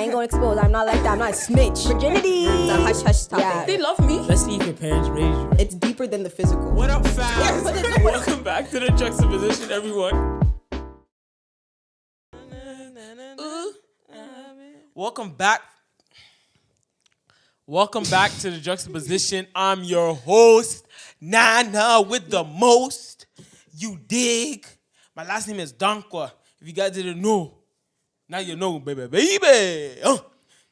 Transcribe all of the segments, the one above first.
ain't gonna expose. I'm not like that. I'm not a snitch. Virginity. It's a hush hush topic. Yeah. They love me. Let's see if your parents raised you. It's deeper than the physical. What up, fam? Welcome back to the Juxtaposition, everyone. Welcome back. Welcome back to the Juxtaposition. I'm your host, Nana with the most. You dig? My last name is Dankwa. If you guys didn't know, now you know, baby. It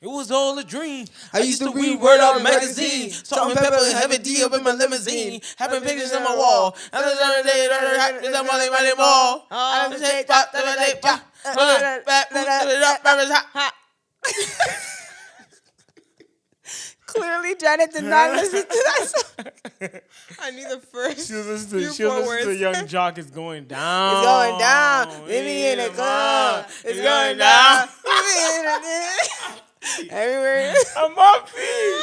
was all a dream. I used to read Word Up magazine. Salt and pepper and heavy D up in my limousine. Having pictures on my wall. And the other day, I'm Molly Mall. I'm the shake pop, Clearly, Janet did not listen to that song. I knew the first. She was listening to Young Jock. It's going down. It's going down. Meet me in the club. It's going down. Everywhere. I'm up here.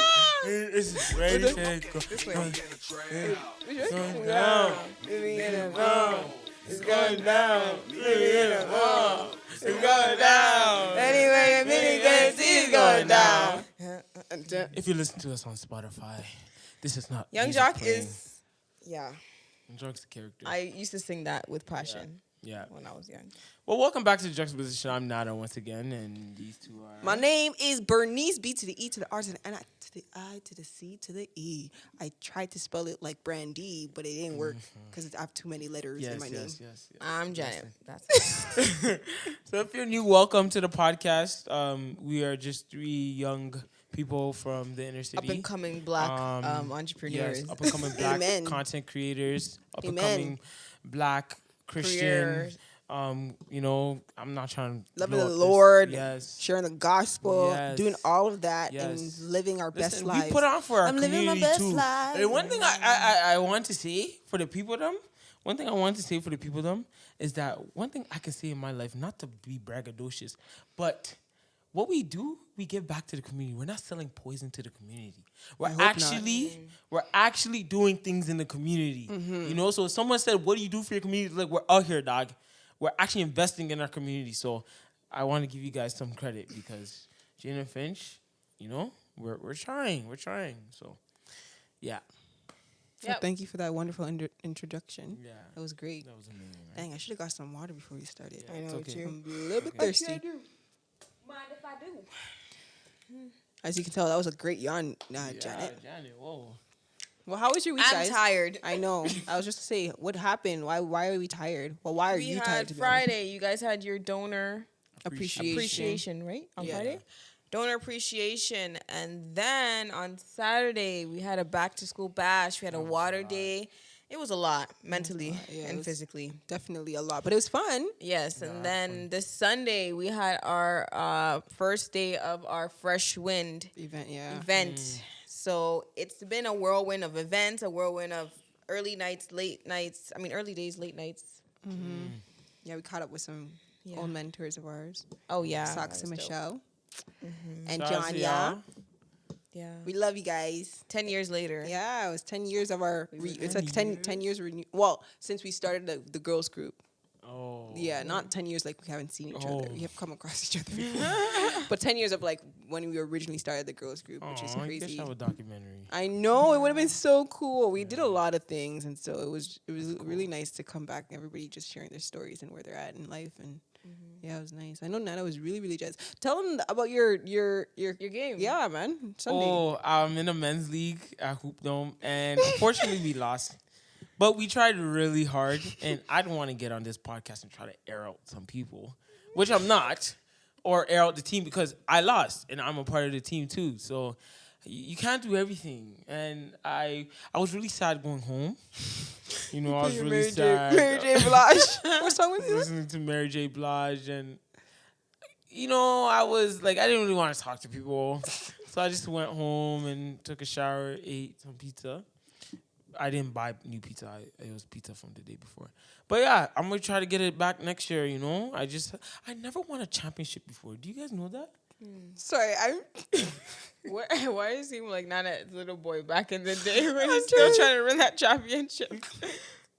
It's ready to go. This way. It's going down. Meet me in the club. It's going down. It's going down. Anyway, a mini can see it's going down. If you listen to us on Spotify, this is not Young music Jock playing. is, yeah. Young Jock's the character. I used to sing that with passion Yeah. when I was young. Well, welcome back to the Juxtaposition. I'm Nada once again, and these two are. My name is Bernice, B to the E to the R to the N to the I to the C to the E. I tried to spell it like Brandy, but it didn't work because I have too many letters in my name. Yes. I'm Janet. That's So if you're new, welcome to the podcast. We are just three young people from the inner city. up and coming black entrepreneurs. Yes, up and coming black Amen. content creators, up and Amen. coming black Christian. Careers. You know, I'm not trying to Loving blow the up Lord, This. Yes. sharing the gospel, Yes. doing all of that, Yes. and living our best Listen, lives. we put on for our I'm living my community best too. life. And one thing I want to say for the people them, is that one thing I can say in my life, not to be braggadocious, but what we do, we give back to the community. We're not selling poison to the community. We're actually doing things in the community. You know, so if someone said, "What do you do for your community?" Like, we're out here, dog. We're actually investing in our community. So I want to give you guys some credit because Jane and Finch, you know, we're trying. So yeah. So thank you for that wonderful introduction. Yeah. That was great. That was amazing, right? Dang, I should have got some water before we started. Yeah, I it's know, okay. too. I'm a little bit thirsty. Mind if I do? As you can tell, that was a great yarn, Yeah, Janet. Janet, whoa. Well, how was your week, I'm guys? tired. I know. I was just to say, what happened? Why are we tired? Well, why are We you had tired? To be honest? Friday. You guys had your donor appreciation, right? On Yeah. Friday? Donor appreciation. And then on Saturday, we had a back to school bash. We had a water day. It was a lot mentally Yeah, it and was physically. Definitely a lot, but it was fun. Yes. And then this Sunday, we had our first day of our Fresh Wind event. So it's been a whirlwind of events, a whirlwind of early days, late nights. Yeah, we caught up with some Yeah. old mentors of ours, Oh, yeah. Socks that and was dope. Michelle, and Shout out John. to Yeah, y'all. Yeah. we love you guys. 10 years later. Yeah, it was 10 years of our. It's like 10 years. Well, since we started the girls group. Oh. Yeah, not 10 years like we haven't seen each other. Oh. We have come across each other before. But 10 years of like when we originally started the girls group, which is I guess crazy. have a documentary. I know, it would have been so cool. We did a lot of things, and so it was really nice to come back and everybody just sharing their stories and where they're at in life, and yeah, it was nice. I know Nana was really jealous. Tell them about your game. Yeah, man. Sunday. Oh, I'm in a men's league at Hoop Dome, and unfortunately we lost. But we tried really hard, and I don't want to get on this podcast and try to air out some people, which I'm not, or air out the team because I lost, and I'm a part of the team too. So you can't do everything. And I was really sad going home. You know, I was really sad. Mary J. Blige. What song was this? Listening to Mary J. Blige, and you know, I was like, I didn't really want to talk to people, so I just went home and took a shower, ate some pizza. I didn't buy new pizza. It was pizza from the day before. But yeah, I'm gonna try to get it back next year. You know, I never won a championship before. Do you guys know that? Sorry, I'm. Why does it seem like Nana's little boy back in the day when he's still trying to win that championship?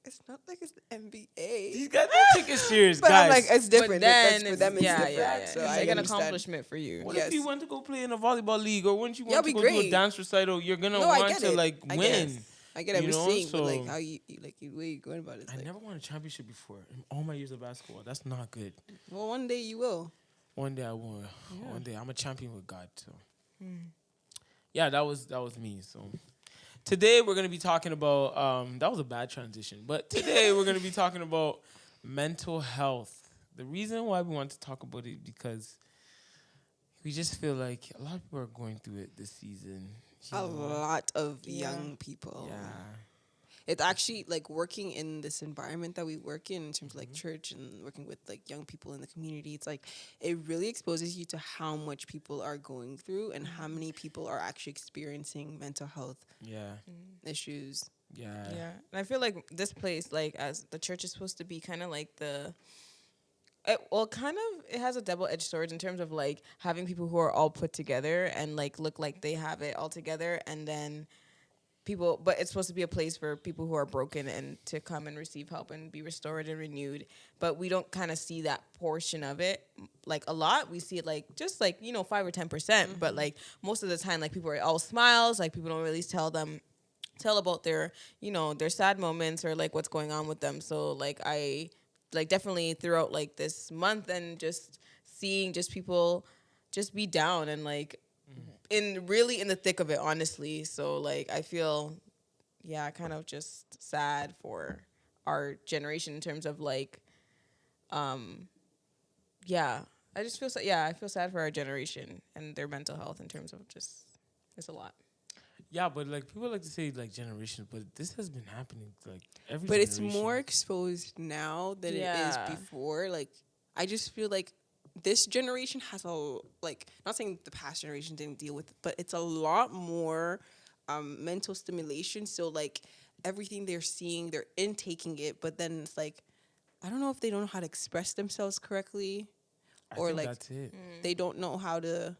it's not like it's the NBA. These guys don't take it serious, But guys. I'm like, it's different. But then For them, it's different. yeah. So It's I like an understand. accomplishment for you. What Yes. if you want to go play in a volleyball league, or when you Yeah, want to be go do a great. dance recital, you're gonna No, I want get to it. like I win. guess. I get it. You I'm know, saying, but like so- how you like the way you going about it. It's I like, never won a championship before in all my years of basketball. That's not good. well, one day you will. One day I will. One day I'm a champion with God. So, yeah, that was me. So, today we're gonna be talking about. That was a bad transition, but today we're gonna be talking about mental health. The reason why we want to talk about it because we just feel like a lot of people are going through it this season. you A know? lot of Yeah. young people. Yeah. It's actually like working in this environment that we work in terms of like church and working with like young people in the community. It's like it really exposes you to how much people are going through and how many people are actually experiencing mental health Yeah. issues. Yeah. Yeah, and I feel like this place, like as the church is supposed to be, kind of like it has a double-edged sword in terms of like having people who are all put together and like look like they have it all together, and then people, but it's supposed to be a place for people who are broken and to come and receive help and be restored and renewed. But we don't kind of see that portion of it like a lot. We see it like just like 5 or 10%, but like most of the time, like people are all smiles. Like people don't really tell about their their sad moments or like what's going on with them. So like I like definitely throughout like this month and just seeing just people just be down and like in the thick of it, honestly. So like I feel kind of just sad for our generation in terms of like I just feel I feel sad for our generation and their mental health in terms of just it's a lot. Yeah, but like people like to say like generations, but this has been happening like every. But it's generation. more exposed now than it Yeah. is before. Like I just feel like this generation has not saying the past generation didn't deal with it, but it's a lot more mental stimulation. So like everything they're seeing, they're intaking it, but then it's like I don't know if they don't know how to express themselves correctly, I or think like that's it. they don't know how to.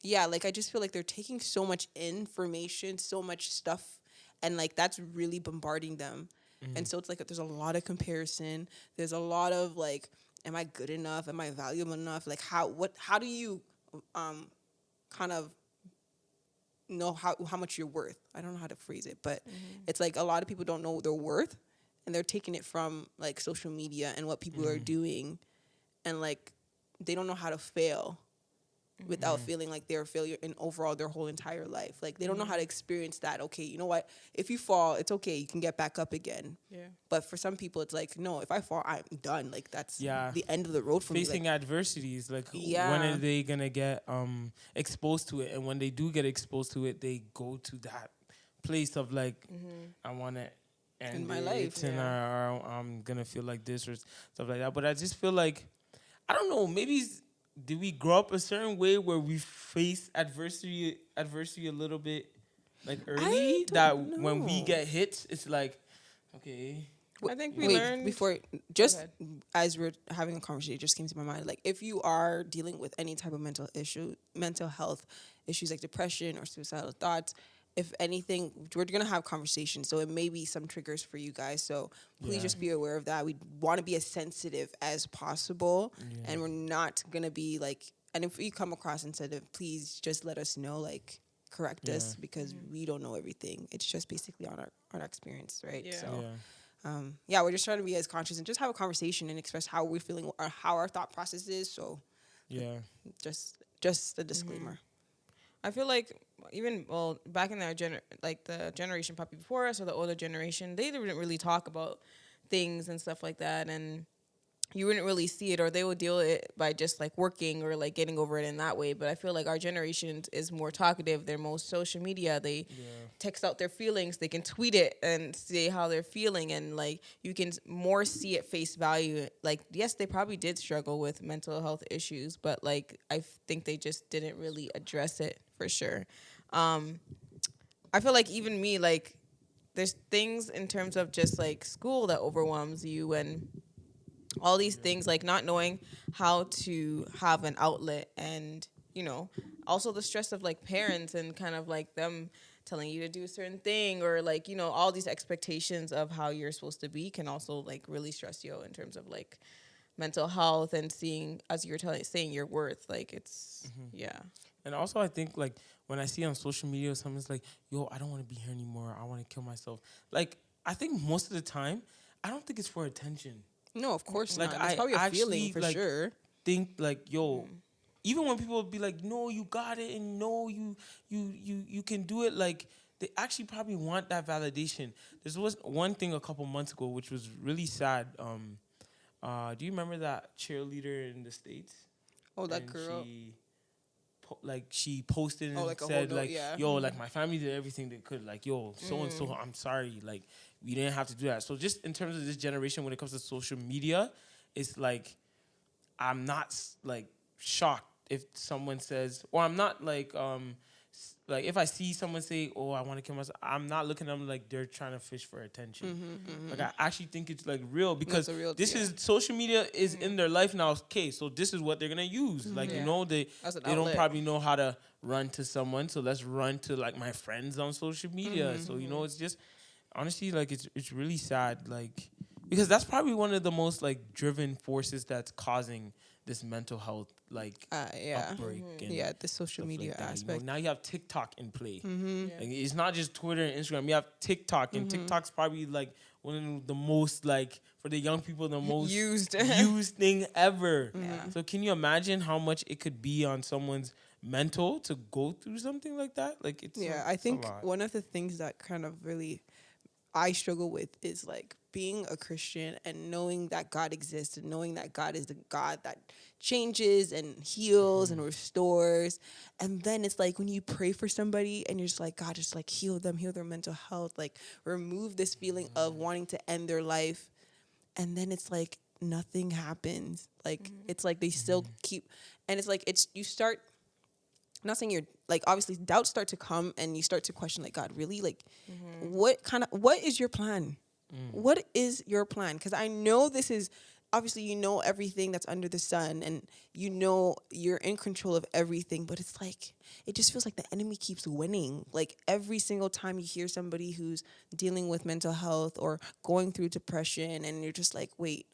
Yeah, like I just feel like they're taking so much information, so much stuff, and like that's really bombarding them. And so it's like there's a lot of comparison. There's a lot of like, am I good enough? Am I valuable enough? Like how do you kind of know how much you're worth? I don't know how to phrase it, but it's like a lot of people don't know their worth, and they're taking it from like social media and what people are doing, and like they don't know how to fail without feeling like they're a failure in overall their whole entire life. Like they don't know how to experience that. Okay, you know what? If you fall, it's okay. You can get back up again. Yeah. But for some people, it's like, no, if I fall, I'm done. Like that's Yeah. the end of the road for Facing me. Like, adversities, like when Yeah. are they gonna get exposed to it? And when they do get exposed to it, they go to that place of like, I want to end my it, life, and or I'm gonna feel like this or stuff like that. But I just feel like, I don't know, maybe did we grow up a certain way where we face adversity a little bit like early, don't that when we know. get hit, it's like, okay. I think we wait, learned before just ahead. as we're having a conversation, it just came to my mind. Like if you are dealing with any type of mental health issues like depression or suicidal thoughts, if anything, we're gonna have conversations. So it may be some triggers for you guys. So please Yeah. just be aware of that. We want to be as sensitive as possible, and we're not gonna be like. And if you come across insensitive, please just let us know. Like correct us Yeah. because we don't know everything. It's just basically on our experience, right? Yeah. So. Yeah. We're just trying to be as conscious and just have a conversation and express how we're feeling or how our thought process is. So Yeah. just a disclaimer. I feel like even back in the generation probably before us or the older generation, they didn't really talk about things and stuff like that, and you wouldn't really see it, or they would deal with it by just like working or like getting over it in that way. But I feel like our generation is more talkative. They're most social media. They text out their feelings. They can tweet it and say how they're feeling, and like you can more see it face value. Like yes, they probably did struggle with mental health issues, but like I think they just didn't really address it for sure. I feel like even me, like there's things in terms of just like school that overwhelms you and all these things, like not knowing how to have an outlet, and also the stress of like parents and kind of like them telling you to do a certain thing, or like, you know, all these expectations of how you're supposed to be can also like really stress you out in terms of like mental health and seeing, as you're saying your worth. Like it's yeah. And also I think like when I see on social media someone's like, yo, I don't want to be here anymore, I want to kill myself. Like I think most of the time I don't think it's for attention. No, of course Like not. It's probably a feeling for like, sure. Think like, yo, even when people be like, no, you got it, and no, you can do it, like they actually probably want that validation. There was one thing a couple months ago which was really sad. Do you remember that cheerleader in the States? Oh, that girl. She posted and like a said whole note, like, yeah. yo, like my family did everything they could, like, yo, so and so, I'm sorry, like we didn't have to do that. So just in terms of this generation, when it comes to social media, it's like I'm not like shocked if someone says, or I'm not like like if I see someone say, oh, I want to kill myself, I'm not looking at them like they're trying to fish for attention. Like I actually think it's like real, because this is social media is in their life now. Okay, so this is what they're gonna use. Like you know, they don't probably know how to run to someone, so let's run to like my friends on social media. So you know, it's just honestly like it's really sad, like because that's probably one of the most like driven forces that's causing this mental health like outbreak. And the social media like aspect. You know, now you have TikTok in play. Like, it's not just Twitter and Instagram. You have TikTok, and TikTok's probably like one of the most, like, for the young people, the most used thing ever. So can you imagine how much it could be on someone's mental to go through something like that? Like it's I think one of the things that kind of really I struggle with is like being a Christian and knowing that God exists and knowing that God is the God that changes and heals and restores. And then it's like when you pray for somebody and you're just like, God, just like heal them, heal their mental health, like remove this feeling of wanting to end their life. And then it's like nothing happens. Like it's like they still keep, and it's like you start, I'm not saying you're like, obviously doubts start to come and you start to question like, God, really? Like what is your plan? What is your plan? Because I know this is, obviously you know everything that's under the sun and you know you're in control of everything, but it's like, it just feels like the enemy keeps winning. Like every single time you hear somebody who's dealing with mental health or going through depression and you're just like, wait,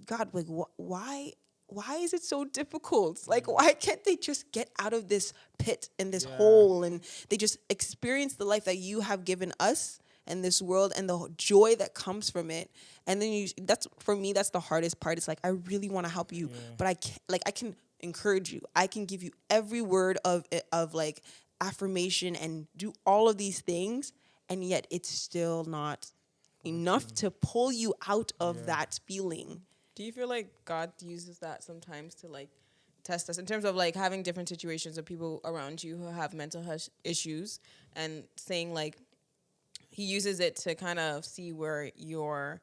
God, like why is it so difficult? Like, why can't they just get out of this pit and this hole and they just experience the life that you have given us and this world and the joy that comes from it? And then that's, for me, that's the hardest part. It's like, I really want to help you, but I can't, like, I can encourage you. I can give you every word of like affirmation and do all of these things. And yet it's still not enough to pull you out of that feeling. Do you feel like God uses that sometimes to like test us in terms of like having different situations of people around you who have mental health issues and saying like he uses it to kind of see where your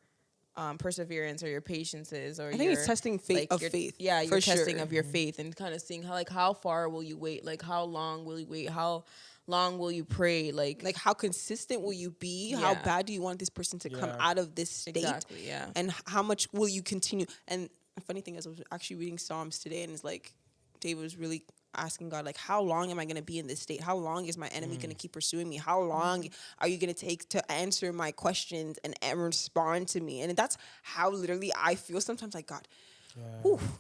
perseverance or your patience is, or I think it's testing faith of faith. Yeah, your testing of your faith and kind of seeing how far will you wait? Like how long will you wait? How long will you pray? Like how consistent will you be? How bad do you want this person to come out of this state? Exactly, yeah. And how much will you continue? And the funny thing is, I was actually reading Psalms today, and it's like David was really asking God, like, how long am I going to be in this state? How long is my enemy going to keep pursuing me? How long are you going to take to answer my questions and respond to me? And that's how literally I feel sometimes, like, God,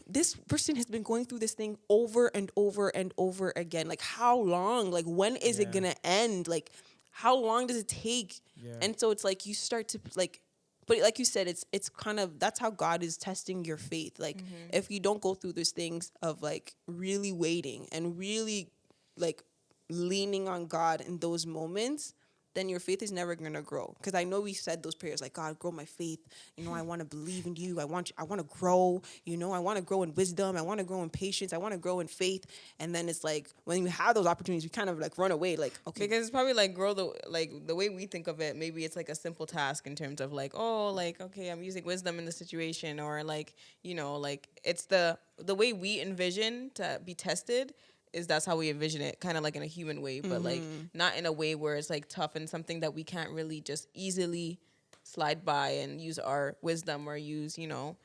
this person has been going through this thing over and over and over again. Like, how long? Like, when is it going to end? Like, how long does it take? And so it's like you start to, like, but like you said, it's kind of, that's how God is testing your faith. Like, if you don't go through those things of, like, really waiting and really, like, leaning on God in those moments, then your faith is never going to grow. Because I know we said those prayers like, God, grow my faith. You know, I want to believe in you. I want to grow. You know, I want to grow in wisdom. I want to grow in patience. I want to grow in faith. And then it's like, when we have those opportunities, we kind of like run away. Like, okay. Because it's probably like the way we think of it, maybe it's like a simple task in terms of like, oh, like, okay, I'm using wisdom in the situation, or like, you know, like it's the way we envision to be tested is that's how we envision it, kind of like in a human way, but like not in a way where it's like tough and something that we can't really just easily slide by and use our wisdom or use, you know,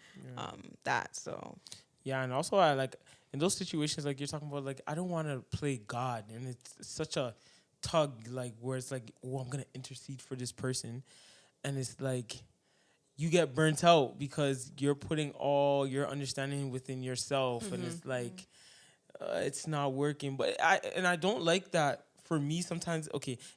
that. So yeah, and also I like in those situations like you're talking about, like I don't want to play God, and it's such a tug, like where it's like, oh, I'm gonna intercede for this person, and it's like you get burnt out because you're putting all your understanding within yourself, and it's like it's not working. But I don't like that. For me, sometimes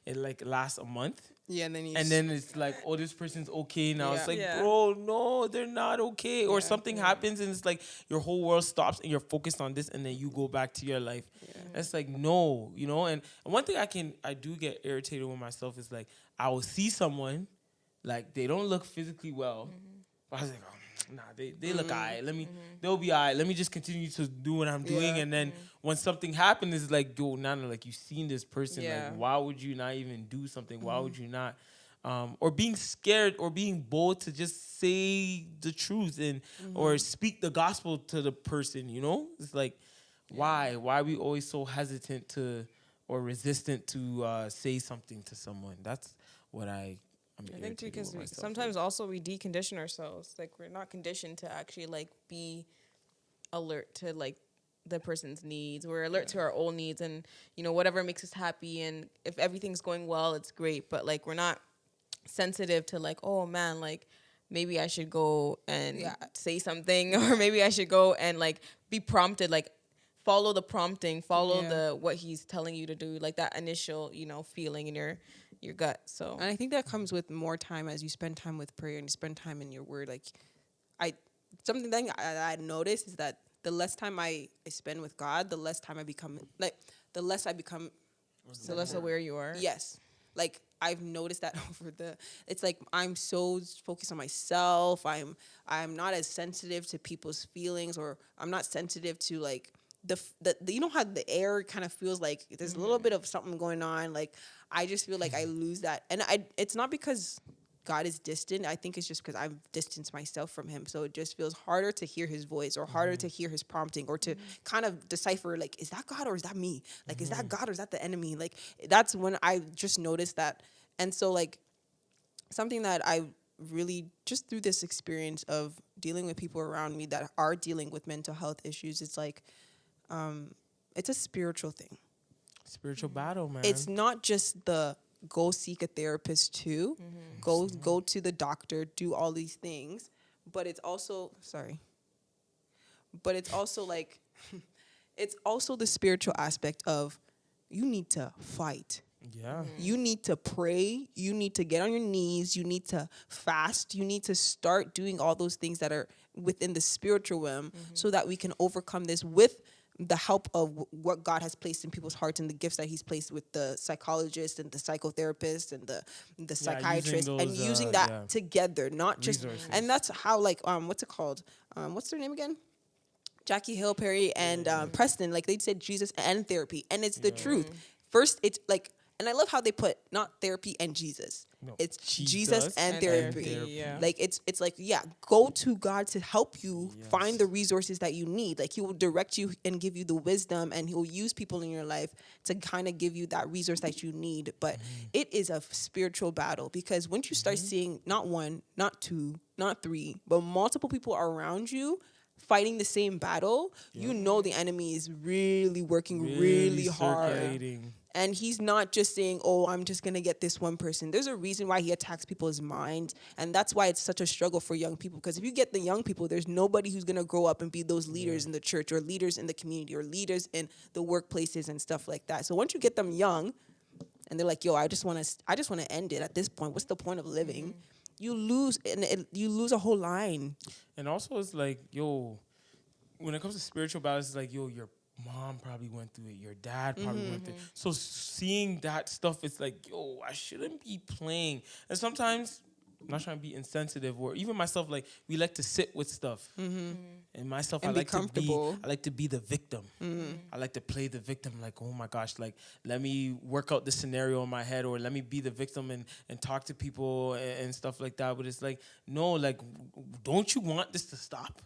it like lasts a month. Yeah, and then it's like, oh, this person's okay now. Yeah. It's like, Yeah. bro, no, they're not okay. Or Yeah. something happens and it's like your whole world stops and you're focused on this and then you go back to your life. Yeah. It's like, no, and one thing I do get irritated with myself is like, I will see someone, like they don't look physically well. But I was like, oh, nah, they look alright. They'll be alright. Let me just continue to do what I'm doing. Yeah. And then when something happens, it's like, yo, Nana, like you've seen this person. Yeah. Like, why would you not even do something? Why would you not? Or being scared or being bold to just say the truth and or speak the gospel to the person, It's like, why? Why are we always so hesitant to or resistant to say something to someone? That's what I'm I think because with myself sometimes also we decondition ourselves. Like we're not conditioned to actually like be alert to like the person's needs. We're alert to our own needs and whatever makes us happy. And if everything's going well, it's great. But like we're not sensitive to like, oh man, like maybe I should go and say something, or maybe I should go and like be prompted, like follow the prompting, follow the what he's telling you to do, like that initial feeling in your gut. So And I think that comes with more time as you spend time with prayer and you spend time in your word. Like, something that I noticed is that the less time I spend with God, the less time I become, like, the less I become. the less aware you are. Yes. Like, I've noticed that it's like I'm so focused on myself. I'm not as sensitive to people's feelings, or I'm not sensitive to like the how the air kind of feels like there's a little bit of something going on. Like, I just feel like I lose that. And it's not because God is distant. I think it's just because I've distanced myself from him. So it just feels harder to hear his voice, or harder to hear his prompting, or to kind of decipher, like, is that God or is that me? Like, is that God or is that the enemy? Like, that's when I just noticed that. And so, like, something that I really, just through this experience of dealing with people around me that are dealing with mental health issues, it's like, it's a spiritual thing. Spiritual battle, man. It's not just the go seek a therapist too, go to the doctor, do all these things, but it's also like it's also the spiritual aspect of you need to fight. Yeah. You need to pray, you need to get on your knees, you need to fast, you need to start doing all those things that are within the spiritual realm, so that we can overcome this with the help of what God has placed in people's hearts and the gifts that he's placed with the psychologist and the psychotherapist and the psychiatrist, and using that together, not just resources. And that's how, like, what's it called? What's their name again? Jackie Hill Perry and Preston, like they said Jesus and therapy. And it's the truth. First, it's like, and I love how they put not therapy and Jesus. No, it's Jesus and therapy. Yeah. Like it's like, go to God to help you find the resources that you need. Like, he will direct you and give you the wisdom, and he'll use people in your life to kind of give you that resource that you need. But it is a spiritual battle, because once you start seeing not one, not two, not three, but multiple people around you fighting the same battle, you know the enemy is really working really hard. And he's not just saying, oh, I'm just going to get this one person. There's a reason why he attacks people's minds. And that's why it's such a struggle for young people. Because if you get the young people, there's nobody who's going to grow up and be those leaders in the church, or leaders in the community, or leaders in the workplaces and stuff like that. So once you get them young and they're like, yo, I just want to end it at this point. What's the point of living? You lose a whole line. And also it's like, yo, when it comes to spiritual battles, it's like, yo, your mom probably went through it. Your dad probably went through it. So seeing that stuff, it's like, yo, I shouldn't be playing. And sometimes, I'm not trying to be insensitive, or even myself, like, we like to sit with stuff. And myself, I like to be the victim. I like to play the victim, like, oh my gosh, like, let me work out the scenario in my head, or let me be the victim and talk to people and stuff like that. But it's like, no, like, don't you want this to stop?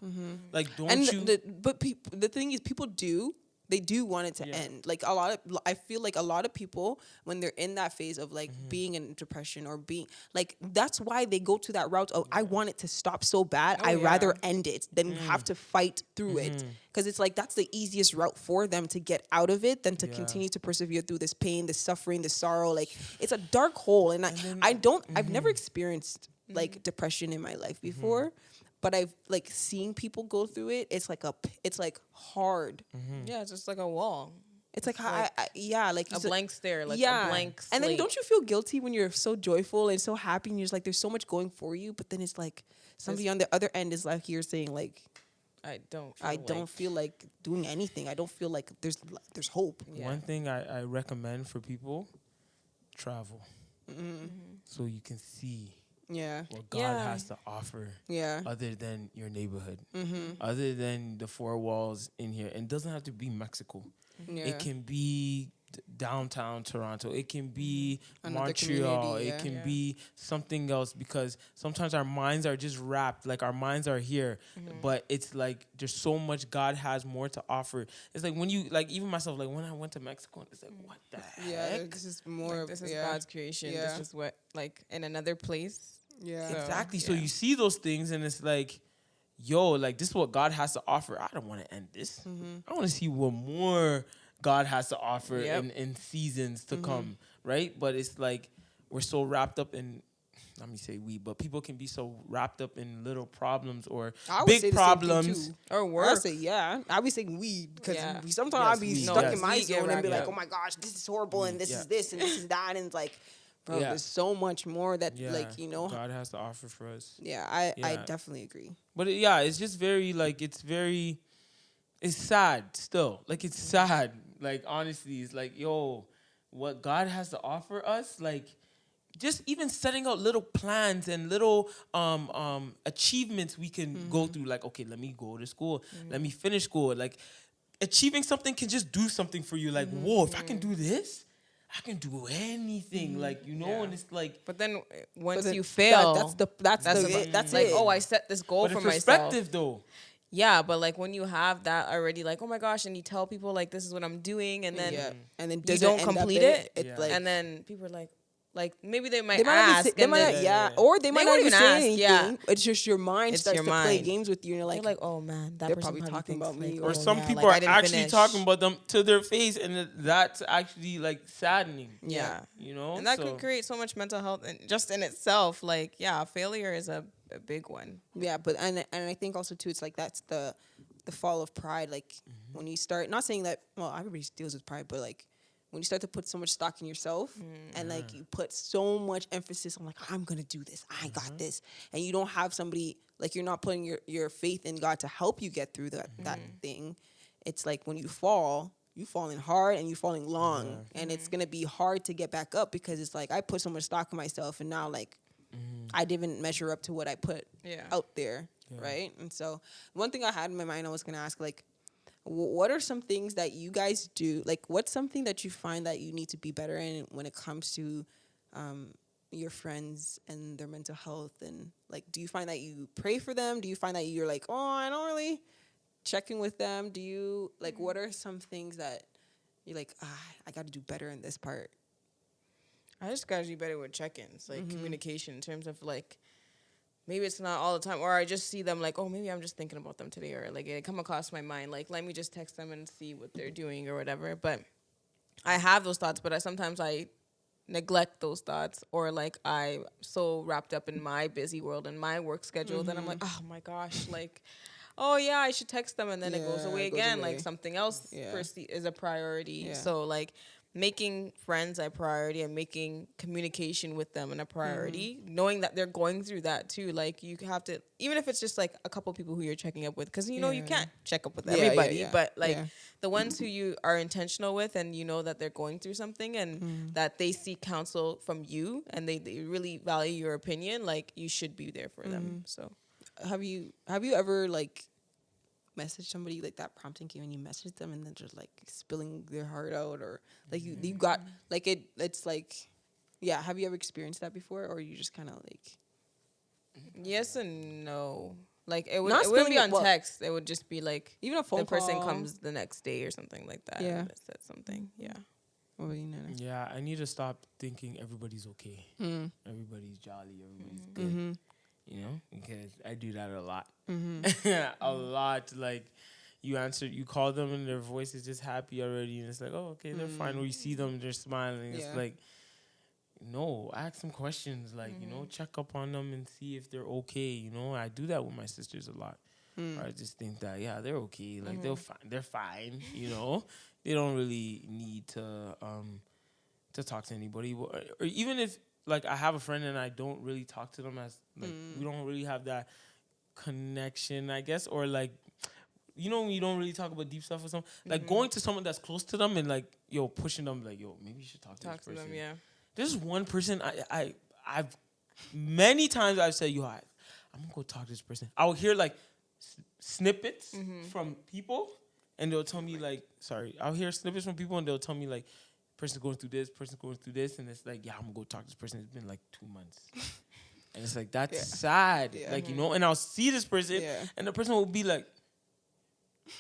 Like, don't and you? But the thing is, people do. they do want it to end. Like I feel like a lot of people, when they're in that phase of like being in depression or being like, that's why they go to that route of, I want it to stop so bad. I rather end it than have to fight through it. Because it's like, that's the easiest route for them to get out of it than to continue to persevere through this pain, this suffering, this sorrow. Like, it's a dark hole. And I've never experienced like depression in my life before. But I've like seeing people go through it. It's like hard. Yeah, it's just like a wall. It's like, like a blank stare, like a blank slate. And then don't you feel guilty when you're so joyful and so happy and you're just like, there's so much going for you, but then it's like somebody on the other end is like, you're saying like, I don't feel like doing anything. I don't feel like there's hope. Yeah. One thing I recommend for people, travel. So you can see what God has to offer. Other than your neighborhood. Other than the four walls in here. And it doesn't have to be Mexico. It can be downtown Toronto. It can be Montreal. It can be something else, because sometimes our minds are just wrapped. Like, our minds are here. But it's like there's so much God has more to offer. It's like when you, like, even myself, like when I went to Mexico, it's like, what the heck? Yeah, this is more like, this is God's creation. This is what, like, in another place. Yeah. So, exactly. So you see those things and it's like, yo, like, this is what God has to offer. I don't want to end this. I want to see what more God has to offer in seasons to come, right? But it's like we're so wrapped up in, let me say we, but people can be so wrapped up in little problems or big problems. Or work. I say, I be saying we, because sometimes I'll be stuck in my zone and be like, oh my gosh, this is horrible, and this is this, and this is that, and it's like, bro, there's so much more that, like, you know, God has to offer for us. Yeah, I definitely agree. But it's just very, like, it's sad still. Like, it's sad. Like, honestly, it's like, yo, what God has to offer us, like, just even setting out little plans and little achievements we can go through. Like, okay, let me go to school. Let me finish school. Like, achieving something can just do something for you. Like, whoa, if I can do this, I can do anything, like, you know, and it's like. But then once you fail, that's like, it. oh, I set this goal for myself. Perspective, though. Yeah, but like when you have that already, like, oh my gosh, and you tell people like this is what I'm doing, and then you don't complete it, and then people are like maybe they might ask, or they might not even say anything. Yeah. It's just your mind starts to play games with you, and you're like, oh man, that they're person probably talking about me. Or some people are actually talking about them to their face, and that's actually like saddening. Yeah, you know, and that could create so much mental health, and just in itself, like, failure is a big one. Yeah, but and I think also too, it's like that's the fall of pride. Like when you start, not saying that, well, everybody deals with pride, but like when you start to put so much stock in yourself and like you put so much emphasis on like, I'm gonna do this, I got this, and you don't have somebody, like, you're not putting your faith in God to help you get through that thing. It's like when you fall, you falling hard and you falling long, and it's gonna be hard to get back up, because it's like I put so much stock in myself, and now like I didn't measure up to what I put out there, right? And so one thing I had in my mind, I was gonna ask, like, what are some things that you guys do? Like, what's something that you find that you need to be better in when it comes to your friends and their mental health? And like, do you find that you pray for them? Do you find that you're like, oh, I don't really check in with them? Do you like, what are some things that you're like, I got to do better in this part? I just gotta do better with check-ins, like communication in terms of like, maybe it's not all the time, or I just see them like, oh, maybe I'm just thinking about them today, or like it come across my mind, like, let me just text them and see what they're doing or whatever. But I have those thoughts, but sometimes I neglect those thoughts, or like I'm so wrapped up in my busy world and my work schedule that I'm like, oh my gosh, like, oh yeah, I should text them, and then it goes away again. Like something else is a priority. Yeah. So like making friends a priority and making communication with them a priority, knowing that they're going through that too. Like you have to, even if it's just like a couple people who you're checking up with, because you know you can't check up with everybody, but like the ones who you are intentional with, and you know that they're going through something, and that they seek counsel from you, and they really value your opinion, like you should be there for them. So have you ever like message somebody like that, prompting you, and you message them and then just like spilling their heart out, or like you got like it's like, have you ever experienced that before, or you just kind of like? Yes and no. Like it wouldn't be on text. It would just be like even a phone the person call. comes the next day or something like that. Yeah, said something. Yeah. Yeah, I need to stop thinking everybody's okay. Everybody's jolly. Everybody's good. You know, because I do that a lot. A lot. Like you call them and their voice is just happy already, and it's like, oh, okay, they're fine. Or you see them, they're smiling. It's like, no, ask them questions. Like, you know, check up on them and see if they're okay. You know, I do that with my sisters a lot. I just think that, yeah, they're okay. Like, they're fine. You know, they don't really need to talk to anybody. Or even if, like, I have a friend and I don't really talk to them as, like, we don't really have that connection, I guess. Or, like, you know, when you don't really talk about deep stuff or something. Like, going to someone that's close to them and, like, yo, pushing them, like, yo, maybe you should talk to this person. Them, yeah. There's one person I've many times I've said, yo, I'm gonna go talk to this person. I'll hear like snippets from people, and they'll tell me like, I'll hear snippets from people, and they'll tell me like, person's going through this, and it's like, yeah, I'm gonna go talk to this person. It's been like 2 months, and it's like that's sad, like you know. And I'll see this person, and the person will be like, and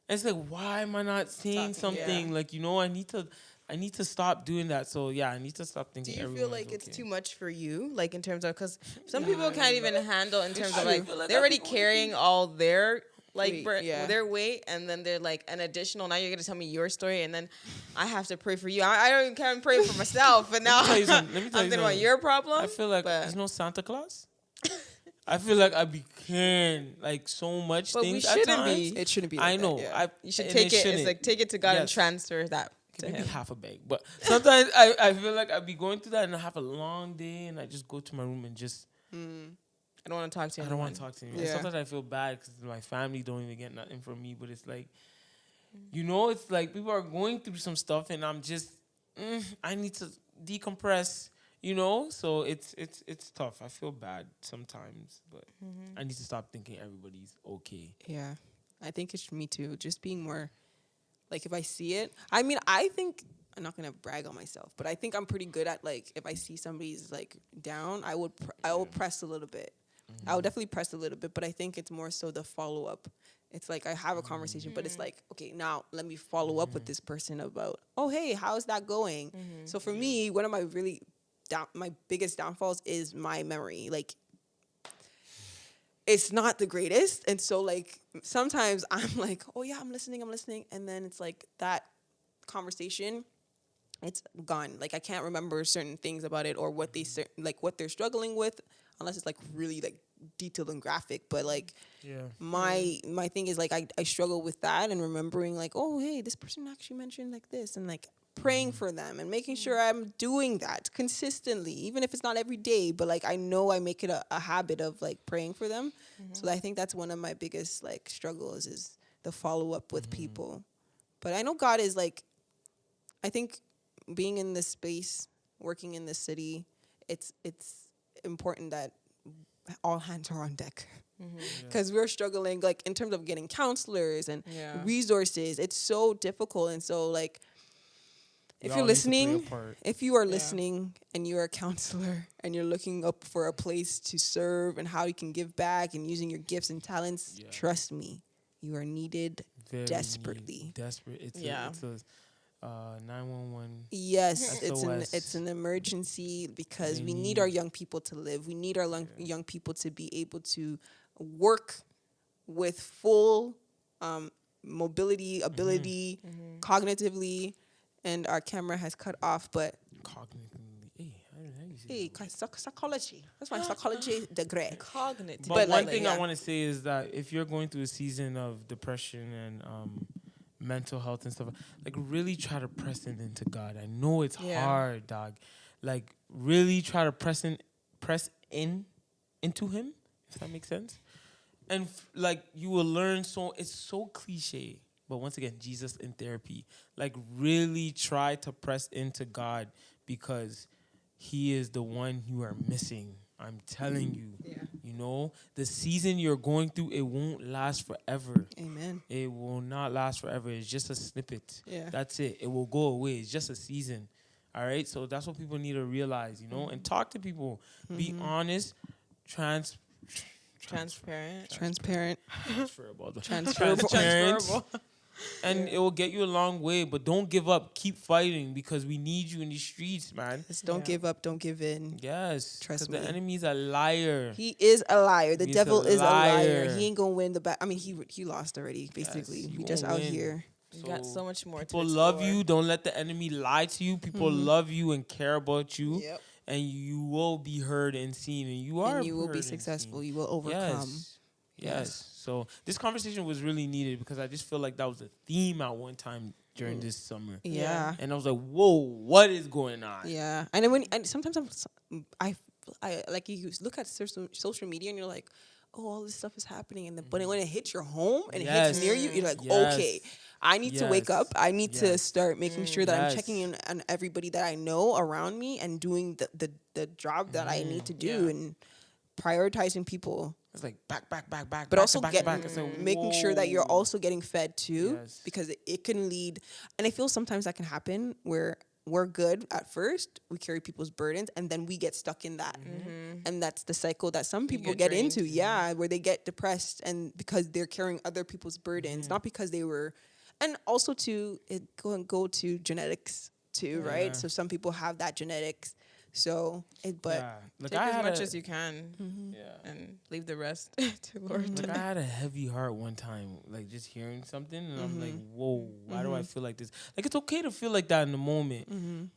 it's like, why am I not saying something? Like, you know, I need to stop doing that. So, yeah, I need to stop thinking. Do you feel like it's too much for you? Like, in terms of, because some people can't even handle in terms of, like they're already carrying all their, like, their weight. And then they're, like, an additional, now you're going to tell me your story. And then I have to pray for you. I don't even can't pray for myself. And now I'm thinking about your problem. I feel like there's no Santa Claus. I feel like I be carrying like so much but things. We shouldn't be. It shouldn't be. Like I know. That, yeah. You should take it. It's like take it to God and transfer that. Maybe half a bag, but sometimes I feel like I be going through that and I have a long day and I just go to my room and just I don't want to talk to you. I don't want to talk to anyone. Sometimes I feel bad because my family don't even get nothing from me, but it's like, you know, it's like people are going through some stuff and I'm just I need to decompress, you know. So it's tough. I feel bad sometimes, but I need to stop thinking everybody's okay. Yeah, I think it's me too. Just being more. Like, if I see it, I mean, I think, I'm not going to brag on myself, but I think I'm pretty good at, like, if I see somebody's, like, down, I will press a little bit. I will definitely press a little bit, but I think it's more so the follow-up. It's like I have a conversation, but it's like, okay, now let me follow up with this person about, oh, hey, how's that going? So for me, one of my my biggest downfalls is my memory. Like, it's not the greatest. And so, like, sometimes I'm like, oh, yeah, I'm listening. And then it's like that conversation, it's gone. Like, I can't remember certain things about it or what they're struggling with unless it's, like, really, like, detailed and graphic. But, like, my thing is, like, I struggle with that and remembering, like, oh, hey, this person actually mentioned, like, this. And, like, praying for them and making sure I'm doing that consistently, even if it's not every day, but like I know I make it a habit of like praying for them. So I think that's one of my biggest like struggles is the follow up with people. But I know God is like, I think being in this space, working in this city, it's important that all hands are on deck. Because we're struggling like in terms of getting counselors and resources. It's so difficult. And so like, if you are listening and you're a counselor and you're looking up for a place to serve and how you can give back and using your gifts and talents, trust me, you are needed desperately. Desperate. It's a 911. Yes, it's an emergency because we need our young people to live. We need our young people to be able to work with full mobility, ability, cognitively. And our camera has cut off, but cognitively, psychology. That's my psychology degree. Cognitive. But one thing I want to say is that if you're going through a season of depression and mental health and stuff, like really try to press into God. I know it's hard, dog. Like really try to press into Him, if that makes sense. And like you will learn. So it's so cliche. But once again, Jesus in therapy. Like, really try to press into God because He is the one you are missing. I'm telling you. Yeah. You know, the season you're going through, it won't last forever. Amen. It will not last forever. It's just a snippet. Yeah. That's it. It will go away. It's just a season. All right? So that's what people need to realize, you know? And talk to people. Be honest. Transparent. Transferable. Transferable. And it will get you a long way, but don't give up. Keep fighting because we need you in the streets, man. Just don't give up. Don't give in. Yes. Trust me. The enemy's a liar. He is a liar. The devil is a liar. liar. He ain't gonna win the battle. I mean, he lost already. Basically, Yes, we just out win. here. You got so much more to People explore. love you. Don't let the enemy lie to you. People love you and care about you. Yep. And you will be heard and seen. And you are And you will heard be and successful. seen. You will overcome. Yes. So this conversation was really needed because I just feel like that was a theme at one time during this summer. Yeah. And I was like, whoa, what is going on? Yeah. And then sometimes I like you look at social media and you're like, oh, all this stuff is happening, and but when it hits your home and it hits near you, you're like, okay, I need to wake up. I need to start making sure that I'm checking in on everybody that I know around me and doing the job that I need to do and prioritizing people. It's like back, But back, also back, back. It's like, making sure that you're whoa. also getting fed too, Yes. because it can lead. And I feel sometimes that can happen where we're good at first, we carry people's burdens, and then we get stuck in that, and that's the cycle that some people get into. Yeah, where they get depressed, and because they're carrying other people's burdens, not because they were, and also to it go to genetics too, right? So some people have that genetics. So, Like Take as much as you can, Yeah. and leave the rest to Lord. Like I had a heavy heart one time, like just hearing something, and I'm like, "Whoa, why do I feel like this?" Like it's okay to feel like that in the moment.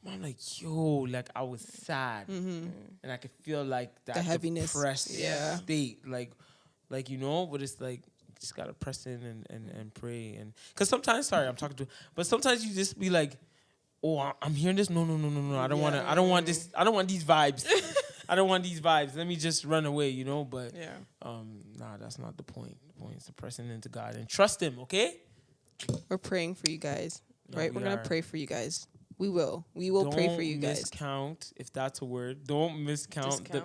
But I'm like, "Yo, like I was sad, and I could feel like that The heaviness. depressed Yeah. state, like you know." But it's like you just gotta press in and pray, and because sometimes, sorry, I'm talking to, but sometimes you just be like, "Oh, I'm hearing this. No. I don't want to. I don't want this. I don't want these vibes. I don't want these vibes. Let me just run away, you know." But nah, that's not the point. The point is to pressing into God and trust Him. Okay. we're praying for you guys, No, right? we We're gonna are. pray for you guys. We will pray for you Don't guys. miscount, if that's a word. Don't miscount. Discount.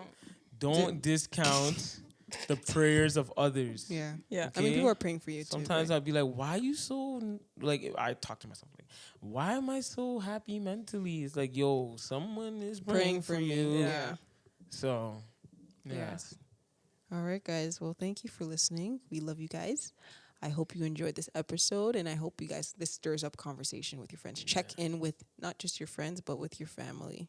Don't discount the prayers of others. Yeah. Yeah. I mean, Okay? people are praying for you too. Sometimes right? I'd be like, why are you so, like, I talk to myself, like, why am I so happy mentally? It's like, yo, someone is praying for you. Yeah. So, yeah. Yes. All right, guys. Well, thank you for listening. We love you guys. I hope you enjoyed this episode, and I hope you guys, this stirs up conversation with your friends. Check in with not just your friends, but with your family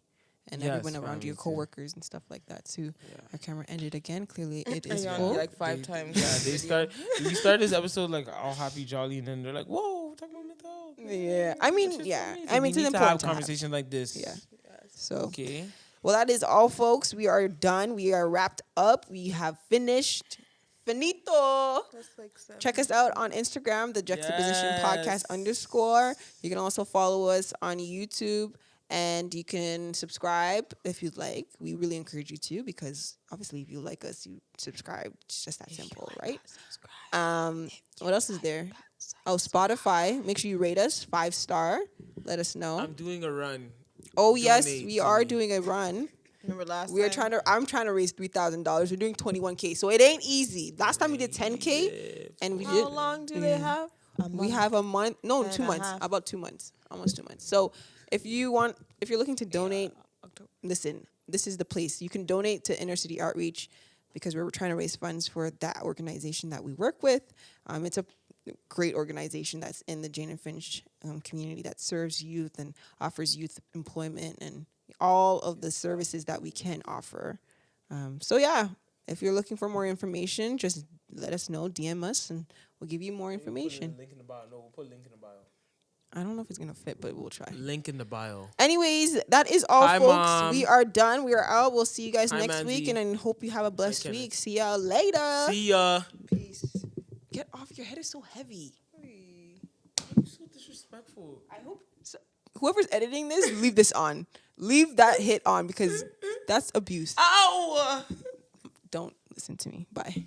and Yes, everyone around you, your family too. coworkers and stuff like that too. Our camera ended again. Clearly, it is Yeah, full. like 5 times. Yeah, we started this episode like all happy, jolly, and then they're like, whoa, talking about mental health. Yeah. I mean, It's just yeah. amazing. I mean, we it's need to important have to have. conversation like this. Yeah. So, Okay. well, that is all, folks. We are done. We are wrapped up. We have finished. Finito. Check us out on Instagram, the Juxtaposition Podcast _. You can also follow us on YouTube, and you can subscribe if you'd like. We really encourage you to, because obviously if you like us, you subscribe. It's just that simple, right? What else is there? Oh, Spotify. Make sure you rate us 5-star. Let us know. I'm doing a run. Oh yes, donate we to are me. doing a run. Remember last We are time? I'm trying to raise $3,000. We're doing 21K, so it ain't easy. Last time we did 10K, and we did. How long do they have? We have a month. No, and 2 a months. half. About 2 months. Almost 2 months. So if you're looking to donate, listen, this is the place. You can donate to Inner City Outreach, because we're trying to raise funds for that organization that we work with. It's a great organization that's in the Jane and Finch community that serves youth and offers youth employment and all of the services that we can offer. So yeah, if you're looking for more information, just let us know, DM us, and we'll give you more information. Link in the bio. No, we'll put a link in the bio. I don't know if it's gonna fit, but we'll try. Link in the bio. Anyways, that is all, Hi, folks. Mom. We are done. We are out. We'll see you guys Hi, next week, Mandy. and I hope you have a blessed Kenneth. week. See y'all later. See ya. Peace. Get off. Your head is so heavy. You're so disrespectful. I hope whoever's editing this, leave this on. Leave that hit on, because that's abuse. Ow! Don't listen to me. Bye.